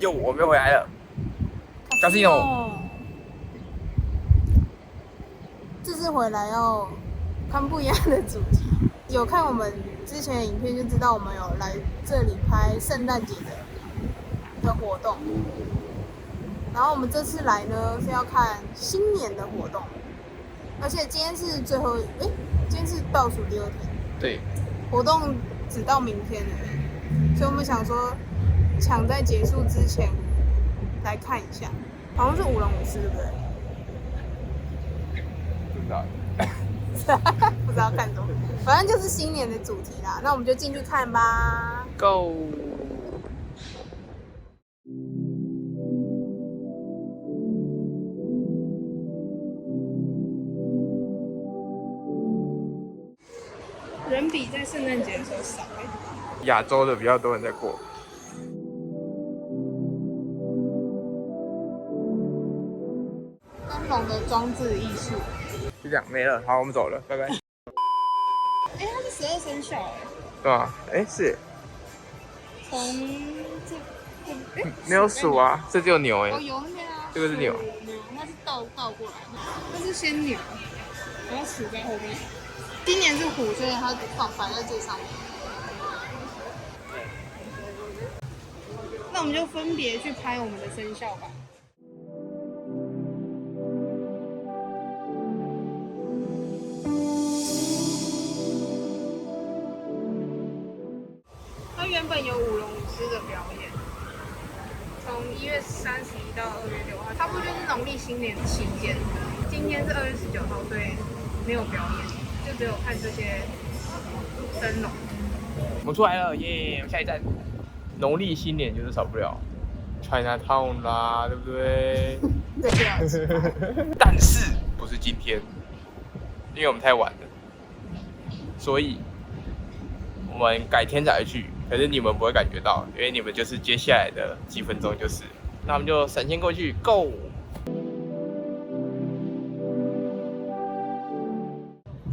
就我们又回来了。Casino，这次回来要看不一样的主题。有看我们之前的影片就知道，我们有来这里拍圣诞节的活动。然后我们这次来呢是要看新年的活动，而且今天是最后，今天是倒数第2天。对，活动只到明天了，所以我们想说抢在结束之前来看一下，好像是舞龙舞狮，对不对？不知道。不知道看什么，反正就是新年的主题啦。那我们就进去看吧。Go。人比在圣诞节的时候少亚洲的比较多人在过。灯笼的装置艺术。就这样没了，好，我们走了，拜拜。它是12生肖对吧？是。从这没有鼠啊，这只有牛有那边啊，这个是牛，那是倒过来，那是先牛，然后鼠在后面。今年是虎，所以它摆在最上面。那我们就分别去拍我们的生肖吧。它原本有舞龙舞狮的表演，从1月31到2月6号，差不多就是农历新年期间。今天是2月19号，所以没有表演，就只有看这些灯笼。我们出来了，耶！下一站，农历新年就是少不了 Chinatown 啦，对不对？这个要吃饭。但是不是今天，因为我们太晚了，所以我们改天再去。可是你们不会感觉到，因为你们就是接下来的几分钟就是。那我们就闪现过去 ，Go！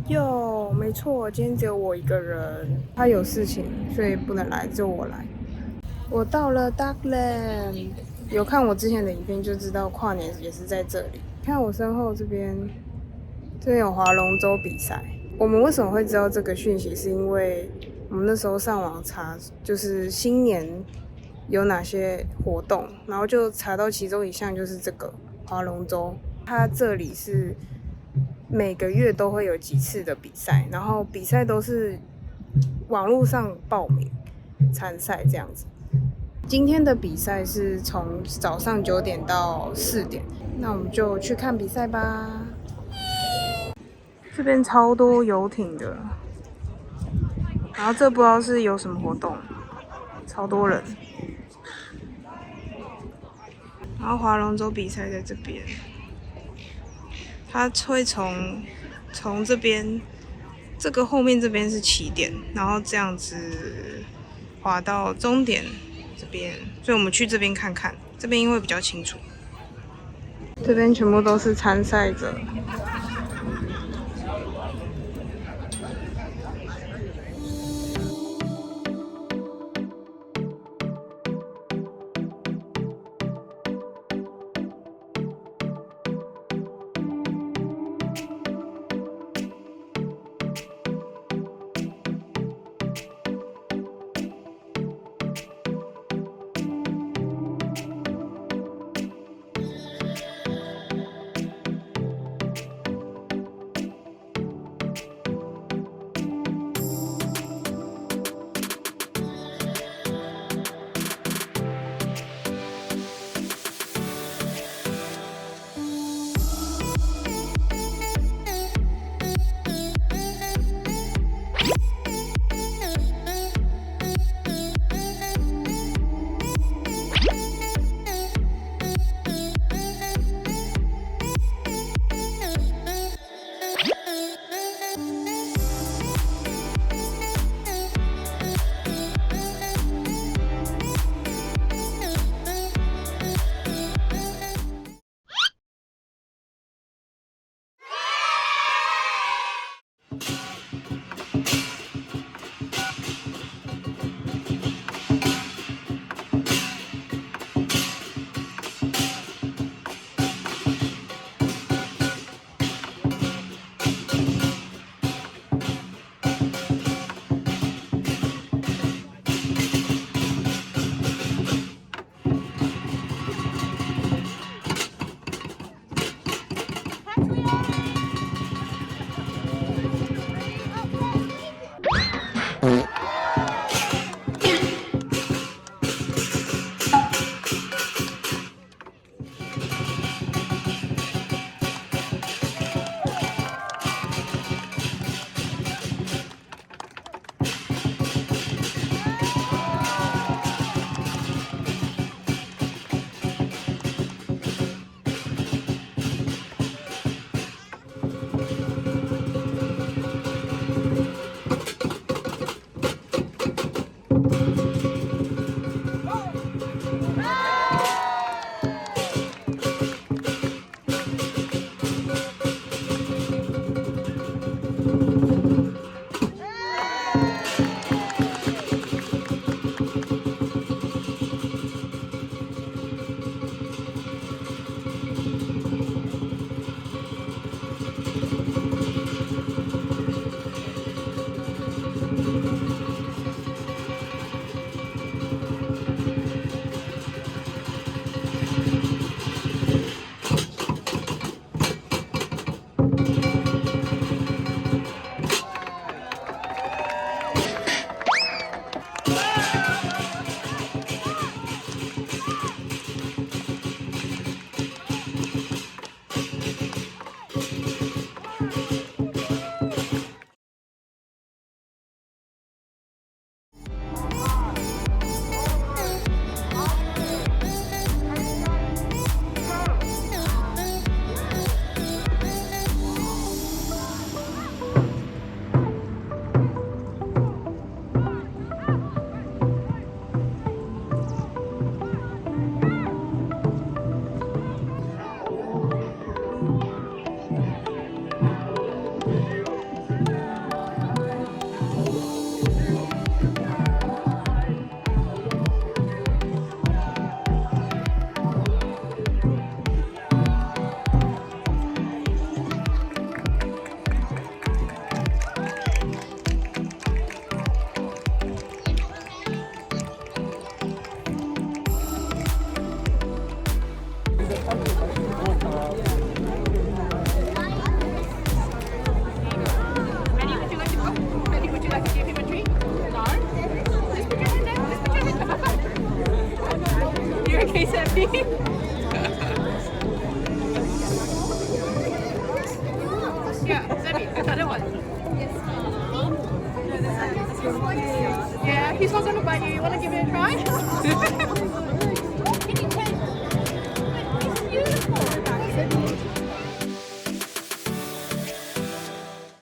哟，没错，今天只有我一个人，他有事情，所以不能来，就我来。我到了 Darkland， 有看我之前的影片就知道跨年也是在这里。看我身后这边有划龙舟比赛。我们为什么会知道这个讯息？是因为我们那时候上网查，就是新年有哪些活动，然后就查到其中一项就是这个划龙舟。它这里是每个月都会有几次的比赛，然后比赛都是网络上报名参赛这样子。今天的比赛是从早上9点到4点，那我们就去看比赛吧。这边超多游艇的，然后这不知道是有什么活动，超多人。然后划龙舟比赛在这边，它会从这边，这个后面这边是起点，然后这样子划到终点这边，所以我们去这边看看，这边因为比较清楚。这边全部都是参赛者。He said me. Yeah, Debbie, I thought it was. Yeah, he's not gonna bite you. You wanna give it a try?